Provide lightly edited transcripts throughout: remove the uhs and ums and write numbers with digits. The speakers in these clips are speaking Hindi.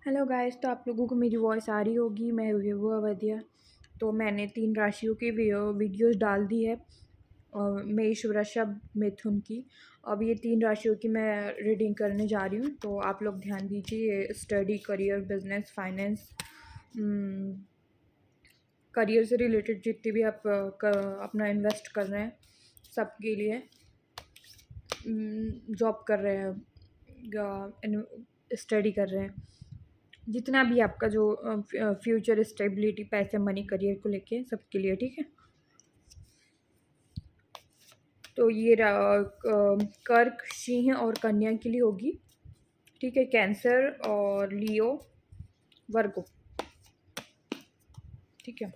हेलो गाइस, तो आप लोगों को मेरी वॉइस आ रही होगी। मैं विभू अवधिया। तो मैंने 3 राशियों की वीडियोस डाल दी है, मेष, वृषभ, मिथुन की। अब ये 3 राशियों की मैं रीडिंग करने जा रही हूँ, तो आप लोग ध्यान दीजिए। Study, career, business, finance, career से रिलेटेड जितने भी आप अपना इन्वेस्ट कर रहे हैं, सबके लिए। जॉब कर रहे हैं, स्टडी कर रहे हैं, जितना भी आपका जो फ्यूचर स्टेबिलिटी, पैसे, मनी, करियर को लेके सबके लिए, ठीक है। तो ये कर्क, सिंह और कन्या के लिए होगी, ठीक है। कैंसर और लियो, वर्गो, ठीक है।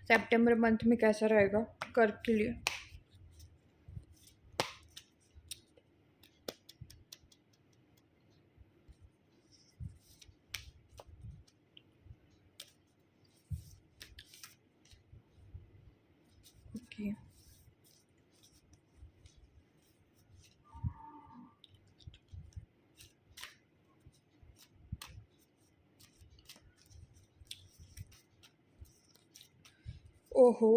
सितंबर मंथ में कैसा रहेगा कर्क के लिए? ओके, ओहो।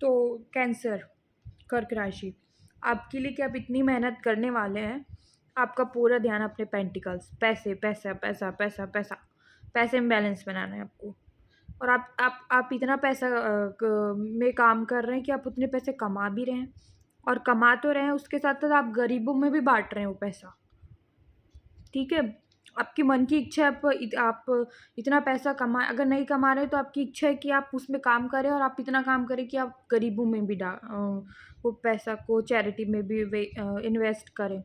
तो कैंसर, कर्क राशि, आपके लिए कि आप इतनी मेहनत करने वाले हैं। आपका पूरा ध्यान अपने पेंटिकल्स, पैसे, पैसा पैसा पैसा पैसा, पैसे में बैलेंस बनाना है आपको। और आप इतना पैसा में काम कर रहे हैं कि आप उतने पैसे कमा भी रहे हैं, और कमा तो रहे हैं, उसके साथ साथ आप गरीबों में भी बांट रहे हैं वो पैसा, ठीक है। आपकी मन की इच्छा है, आप इतना पैसा कमा, अगर नहीं कमा रहे तो आपकी इच्छा है कि आप उसमें काम करें, और आप इतना काम करें कि आप गरीबों में भी वो पैसा को चैरिटी में भी इन्वेस्ट करें,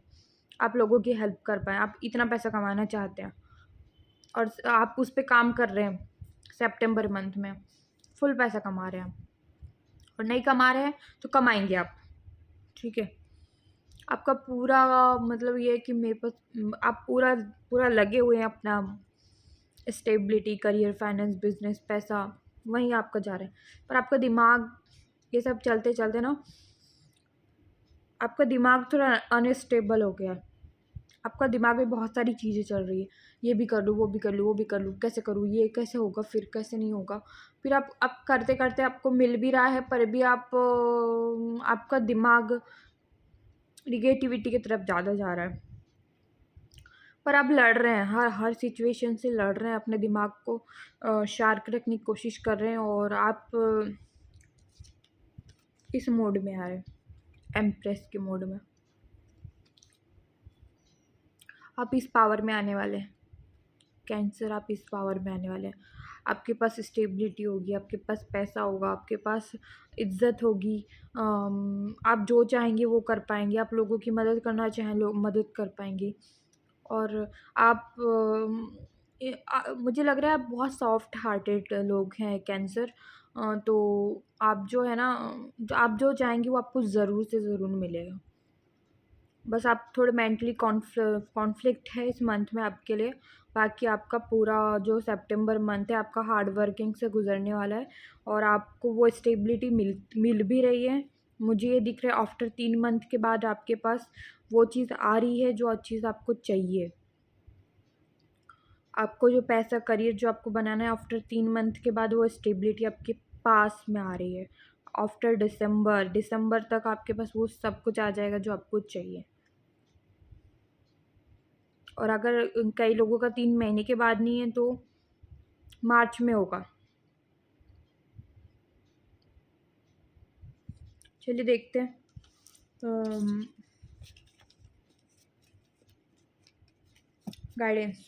आप लोगों की हेल्प कर पाएँ। आप इतना पैसा कमाना चाहते हैं और आप उस पे काम कर रहे हैं। सितंबर मंथ में फुल पैसा कमा रहे हैं, और नहीं कमा रहे हैं तो कमाएंगे आप, ठीक है। आपका पूरा मतलब ये है कि मेरे पास आप पूरा पूरा लगे हुए हैं अपना स्टेबिलिटी, करियर, फाइनेंस, बिजनेस, पैसा, वहीं आपका जा रहा है। पर आपका दिमाग ये सब चलते चलते ना, आपका दिमाग थोड़ा अनस्टेबल हो गया है। आपका दिमाग में बहुत सारी चीज़ें चल रही है, ये भी कर लूँ, वो भी कर लूँ, वो भी कर लूँ, कैसे करूँ, ये कैसे होगा, फिर कैसे नहीं होगा। फिर आप करते करते आपको मिल भी रहा है, पर भी आपका दिमाग निगेटिविटी की तरफ ज़्यादा जा रहा है। पर आप लड़ रहे हैं, हर हर सिचुएशन से लड़ रहे हैं, अपने दिमाग को शार्प रखने की कोशिश कर रहे हैं, और आप इस मोड में आ रहे हैं, एम्प्रेस के मोड में। आप इस पावर में आने वाले हैं कैंसर, आप इस पावर में आने वाले हैं। आपके पास स्टेबिलिटी होगी, आपके पास पैसा होगा, आपके पास इज्जत होगी। आप जो चाहेंगे वो कर पाएंगे, आप लोगों की मदद करना चाहें, लोग मदद कर पाएंगे। और आप मुझे लग रहा है आप बहुत सॉफ्ट हार्टेड लोग हैं कैंसर। तो आप जो है ना, आप जो चाहेंगे वो आपको ज़रूर से ज़रूर मिलेगा। बस आप थोड़े मेंटली कॉन्फ्लिक्ट है इस मंथ में आपके लिए। बाकी आपका पूरा जो सितंबर मंथ है आपका हार्ड वर्किंग से गुजरने वाला है, और आपको वो स्टेबिलिटी मिल भी रही है। मुझे ये दिख रहा है आफ्टर 3 मंथ के बाद आपके पास वो चीज़ आ रही है जो चीज़ आपको चाहिए। आपको जो पैसा, करियर जो आपको बनाना है, आफ्टर 3 मंथ के बाद वो स्टेबिलिटी आपके पास में आ रही है। आफ्टर दिसंबर तक आपके पास वो सब कुछ आ जाएगा जो आपको चाहिए। और अगर कई लोगों का 3 महीने के बाद नहीं है तो मार्च में होगा। चलिए देखते हैं। गाइडेंस,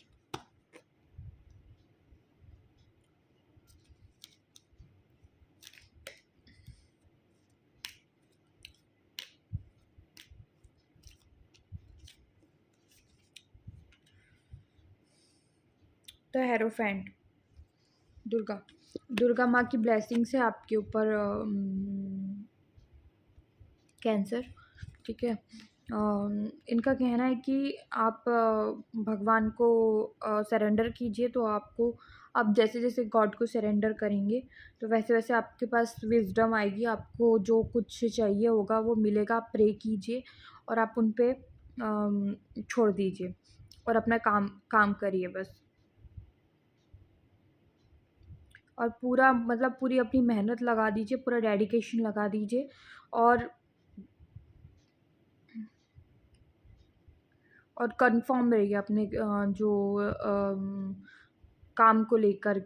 द हेरोफेंट, दुर्गा माँ की ब्लेसिंग से आपके ऊपर कैंसर, ठीक है। इनका कहना है कि आप भगवान को सरेंडर कीजिए, तो आपको आप जैसे जैसे गॉड को सरेंडर करेंगे तो वैसे वैसे आपके पास विजडम आएगी, आपको जो कुछ चाहिए होगा वो मिलेगा। आप प्रे कीजिए और आप उन पे छोड़ दीजिए और अपना काम काम करिए बस। और पूरा मतलब पूरी अपनी मेहनत लगा दीजिए, पूरा डेडिकेशन लगा दीजिए और कंफर्म रहिए अपने जो काम को लेकर।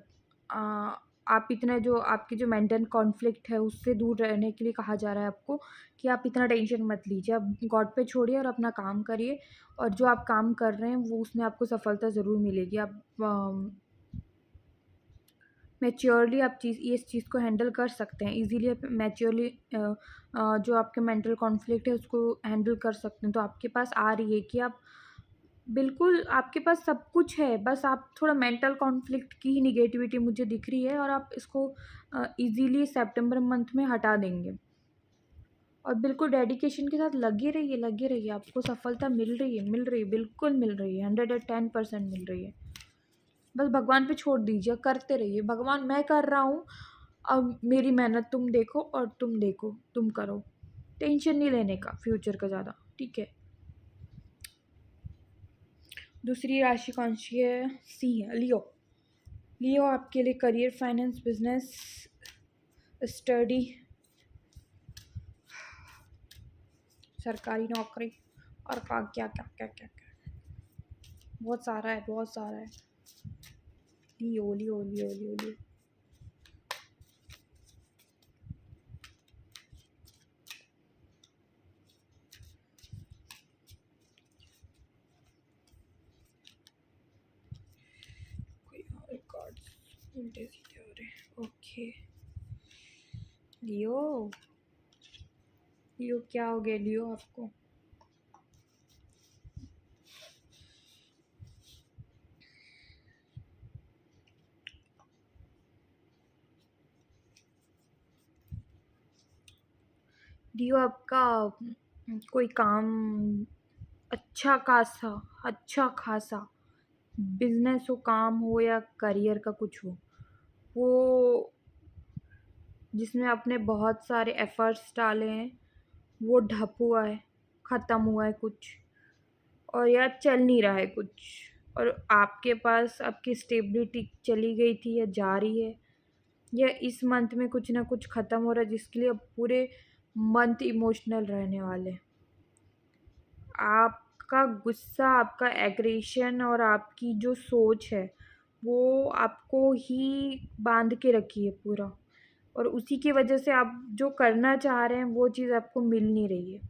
आप इतना जो आपकी जो मेंटल कॉन्फ्लिक्ट है उससे दूर रहने के लिए कहा जा रहा है आपको कि आप इतना टेंशन मत लीजिए, आप गॉड पे छोड़िए और अपना काम करिए। और जो आप काम कर रहे हैं वो उसमें आपको सफलता ज़रूर मिलेगी। आप मैच्योरली आप इस चीज़ को हैंडल कर सकते हैं ईज़िली। आप मैच्योरली जो आपके मेंटल कॉन्फ्लिक्ट है उसको हैंडल कर सकते हैं। तो आपके पास आ रही है कि आप बिल्कुल, आपके पास सब कुछ है, बस आप थोड़ा मेंटल कॉन्फ्लिक्ट की ही नेगेटिविटी मुझे दिख रही है और आप इसको ईज़िली सितंबर मंथ में हटा देंगे। और बिल्कुल डेडिकेशन के साथ लगे रहिए, आपको सफलता मिल रही है, बिल्कुल मिल रही है, 110% मिल रही है। बस भगवान पे छोड़ दीजिए, करते रहिए। भगवान मैं कर रहा हूँ, अब मेरी मेहनत तुम देखो और तुम देखो, तुम करो। टेंशन नहीं लेने का फ्यूचर का ज़्यादा, ठीक है। दूसरी राशि कौन सी है? सी है, लियो। लियो आपके लिए करियर, फाइनेंस, बिजनेस, स्टडी, सरकारी नौकरी और क्या क्या क्या क्या क्या क्या, बहुत सारा है, बहुत सारा है। लियो लियो लियो लियो लियो। कोई और कार्ड्स उल्टे सीधे हो रहे। ओके लियो, लियो क्या हो गया लियो आपको? लियो आपका कोई काम अच्छा खासा बिजनेस हो, काम हो या करियर का कुछ हो, वो जिसमें आपने बहुत सारे एफर्ट्स डाले हैं वो ढप हुआ है, ख़त्म हुआ है कुछ, और या चल नहीं रहा है कुछ, और आपके पास आपकी स्टेबिलिटी चली गई थी या जा रही है, या इस मंथ में कुछ ना कुछ ख़त्म हो रहा है जिसके लिए अब पूरे मंथ इमोशनल रहने वाले हैं। आपका गुस्सा, आपका एग्रेशन और आपकी जो सोच है वो आपको ही बांध के रखी है पूरा, और उसी की वजह से आप जो करना चाह रहे हैं वो चीज़ आपको मिल नहीं रही है।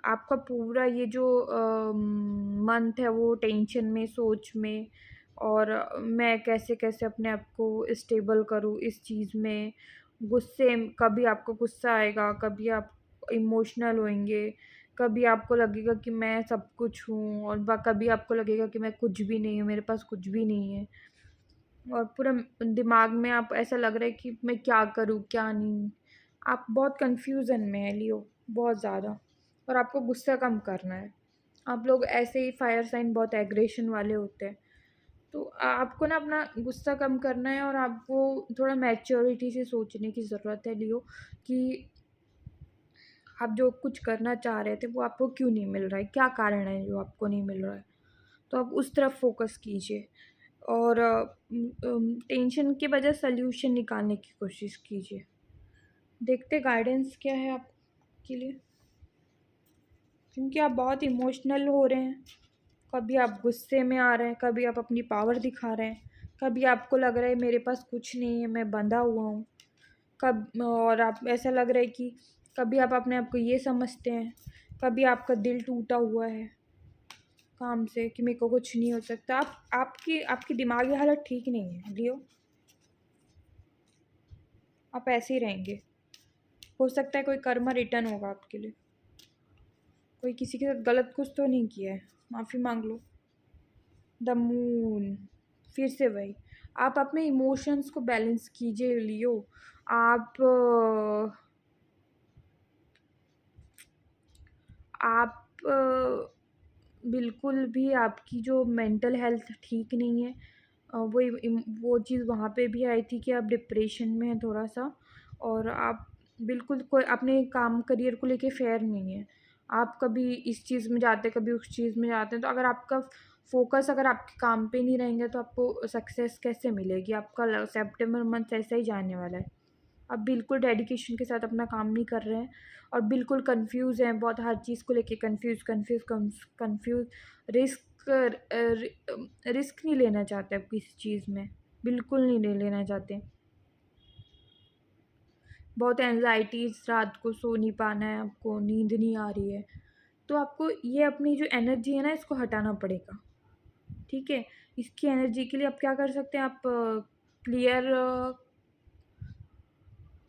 आपका पूरा ये जो मंथ है वो टेंशन में, सोच में, और मैं कैसे कैसे अपने आप को स्टेबल करूँ इस चीज़ में, गुस्से, कभी आपको गुस्सा आएगा, कभी आप इमोशनल होएंगे, कभी आपको लगेगा कि मैं सब कुछ हूँ, और कभी आपको लगेगा कि मैं कुछ भी नहीं हूँ, मेरे पास कुछ भी नहीं है, और पूरा दिमाग में आप ऐसा लग रहा है कि मैं क्या करूँ क्या नहीं। आप बहुत कंफ्यूजन में है लियो, बहुत ज़्यादा, और आपको गुस्सा कम करना है। आप लोग ऐसे ही फायर साइन बहुत एग्रेशन वाले होते हैं, तो आपको ना अपना गुस्सा कम करना है और आपको थोड़ा मैच्योरिटी से सोचने की ज़रूरत है लियो, कि आप जो कुछ करना चाह रहे थे वो आपको क्यों नहीं मिल रहा है, क्या कारण है जो आपको नहीं मिल रहा है। तो आप उस तरफ फोकस कीजिए और टेंशन के बजाय सल्यूशन निकालने की कोशिश कीजिए। देखते गाइडेंस क्या है आपके लिए, क्योंकि आप बहुत इमोशनल हो रहे हैं। कभी आप गुस्से में आ रहे हैं, कभी आप अपनी पावर दिखा रहे हैं, कभी आपको लग रहा है मेरे पास कुछ नहीं है, मैं बंधा हुआ हूँ, कब और आप ऐसा लग रहा है कि कभी आप अपने आप को ये समझते हैं, कभी आपका दिल टूटा हुआ है काम से कि मेरे को कुछ नहीं हो सकता। आपकी आपकी दिमागी हालत ठीक नहीं है लियो, आप ऐसे ही रहेंगे। हो सकता है कोई कर्मा रिटर्न होगा आपके लिए, कोई किसी के साथ गलत कुछ तो नहीं किया है, माफ़ी मांग लो। द मून, फिर से वही, आप अपने इमोशंस को बैलेंस कीजिए लियो। आप आप बिल्कुल भी आपकी जो मेंटल हेल्थ ठीक नहीं है, वो चीज़ वहाँ पे भी आई थी कि आप डिप्रेशन में हैं थोड़ा-सा, और आप बिल्कुल कोई अपने काम करियर को लेके फेयर नहीं है। आप कभी इस चीज़ में जाते हैं, कभी उस चीज़ में जाते हैं, तो अगर आपका फ़ोकस अगर आपके काम पे नहीं रहेंगे तो आपको सक्सेस कैसे मिलेगी? आपका ल सेप्टेम्बर मंथ ऐसे ही जाने वाला है। आप बिल्कुल डेडिकेशन के साथ अपना काम नहीं कर रहे हैं और बिल्कुल कन्फ्यूज़ हैं, बहुत हर चीज़ को लेके कन्फ्यूज़, रिस्क रिस्क नहीं लेना चाहते आप किसी चीज़ में, बिल्कुल नहीं लेना चाहते। बहुत एंग्ज़ायटीज़, रात को सो नहीं पाना है आपको, नींद नहीं आ रही है। तो आपको ये अपनी जो एनर्जी है ना, इसको हटाना पड़ेगा, ठीक है? इसकी एनर्जी के लिए आप क्या कर सकते हैं, आप क्लियर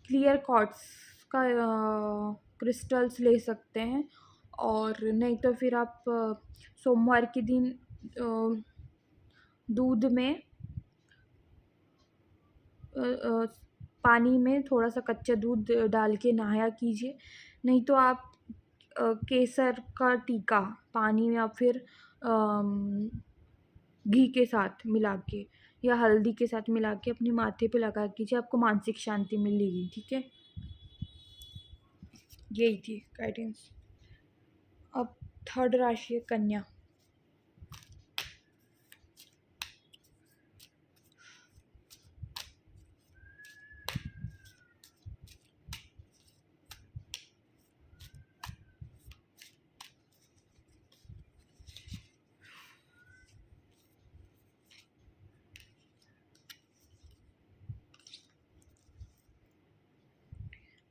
क्लियर क्वार्ट्ज़ का क्रिस्टल्स ले सकते हैं, और नहीं तो फिर आप सोमवार के दिन दूध में पानी में थोड़ा-सा कच्चा दूध डाल के नहाया कीजिए। नहीं तो आप केसर का टीका पानी में, या फिर घी के साथ मिला के या हल्दी के साथ मिला के अपने माथे पे लगा कीजिए, आपको मानसिक शांति मिलेगी, ठीक है? यही थी गाइडेंस। अब थर्ड राशि है कन्या।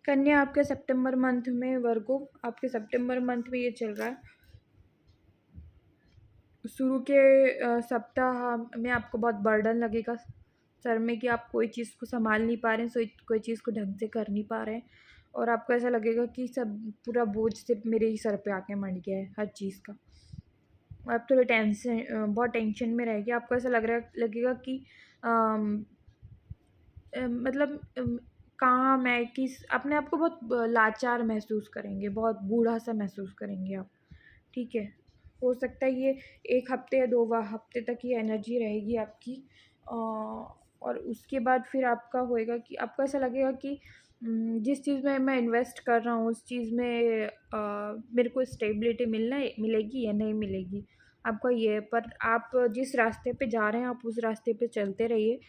कन्या आपके सितंबर मंथ में, वर्गो आपके सितंबर मंथ में ये चल रहा है। शुरू के सप्ताह में आपको बहुत बर्डन लगेगा सर में कि आप कोई चीज़ को सँभाल नहीं पा रहे हैं, कोई चीज़ को ढंग से कर नहीं पा रहे हैं, और आपको ऐसा लगेगा कि सब पूरा बोझ सिर्फ मेरे ही सर पे आके मंड गया है हर चीज़ का। आप थोड़े बहुत टेंशन में रहेंगे। आपको ऐसा लगेगा कि अम, मतलब कहाँ मैं किस अपने आप को बहुत लाचार महसूस करेंगे, बहुत बूढ़ा-सा महसूस करेंगे आप, ठीक है? हो सकता है ये 1 हफ़्ते या 2 हफ़्ते तक ये एनर्जी रहेगी आपकी, और उसके बाद फिर आपका होएगा कि आपको ऐसा लगेगा कि जिस चीज़ में मैं इन्वेस्ट कर रहा हूँ उस चीज़ में मेरे को स्टेबिलिटी मिलेगी या नहीं मिलेगी। आपका ये है, पर आप जिस रास्ते पे जा रहे हैं आप उस रास्ते पे चलते रहिए।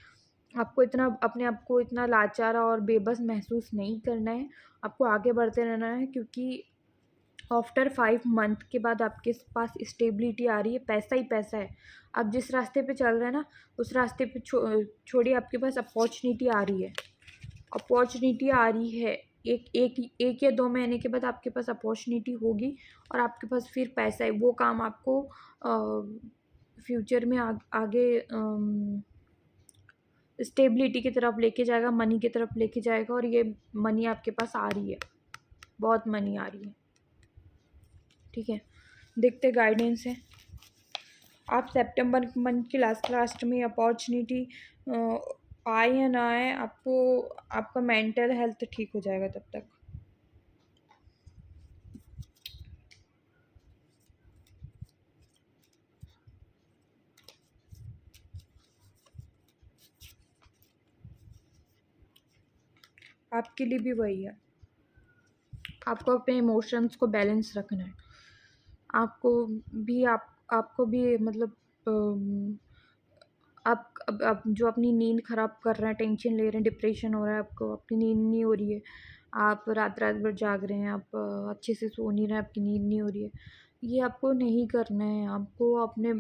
आपको इतना अपने आप को इतना लाचार और बेबस महसूस नहीं करना है, आपको आगे बढ़ते रहना है, क्योंकि आफ्टर 5 मंथ के बाद आपके पास स्टेबिलिटी आ रही है, पैसा ही पैसा है। आप जिस रास्ते पे चल रहे हैं ना, उस रास्ते पे छोड़िए, आपके पास अपॉर्चुनिटी आ रही है, अपॉर्चुनिटी आ रही है। एक या 2 महीने के बाद आपके पास अपॉर्चुनिटी होगी और आपके पास फिर पैसा है। वो काम आपको फ्यूचर में आगे स्टेबिलिटी की तरफ लेके जाएगा, मनी की तरफ लेके जाएगा, और ये मनी आपके पास आ रही है, बहुत मनी आ रही है, ठीक है? देखते गाइडेंस है। आप सितंबर मंथ के लास्ट में अपॉर्चुनिटी आए या ना आए, आपको आपका मेंटल हेल्थ ठीक हो जाएगा तब तक। आपके लिए भी वही है। आपको अपने इमोशंस को बैलेंस रखना है। आपको भी मतलब आप जो अपनी नींद ख़राब कर रहे हैं, टेंशन ले रहे हैं, डिप्रेशन हो रहा है, आपको अपनी नींद नहीं हो रही है, आप रात-रात भर जाग रहे हैं, आप अच्छे से सो नहीं रहे हैं, आपकी नींद नहीं हो रही है, ये आपको नहीं करना है। आपको अपने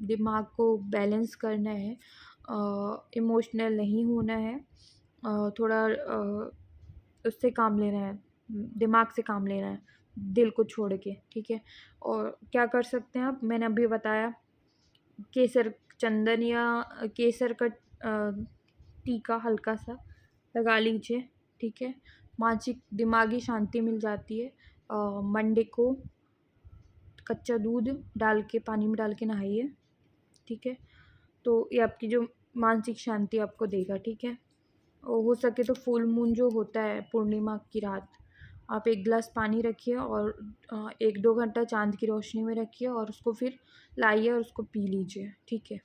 दिमाग को बैलेंस करना है, इमोशनल नहीं होना है, थोड़ा उससे काम लेना है, दिमाग से काम लेना है, दिल को छोड़ के, ठीक है? और क्या कर सकते हैं आप, मैंने अभी बताया, केसर चंदन या केसर का टीका हल्का-सा लगा लीजिए, ठीक है? मानसिक दिमागी शांति मिल जाती है। मंडे को कच्चा दूध डाल के, पानी में डाल के नहाइए, ठीक है? तो ये आपकी जो मानसिक शांति आपको देगा, ठीक है? और हो सके तो फुल मून जो होता है पूर्णिमा की रात, आप 1 गिलास पानी रखिए और 1-2 घंटा चाँद की रोशनी में रखिए और उसको फिर लाइए और उसको पी लीजिए, ठीक है?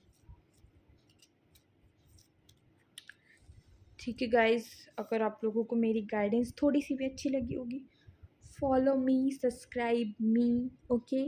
ठीक है गाइस, अगर आप लोगों को मेरी गाइडेंस थोड़ी सी भी अच्छी लगी होगी, फॉलो मी, सब्सक्राइब मी, ओके।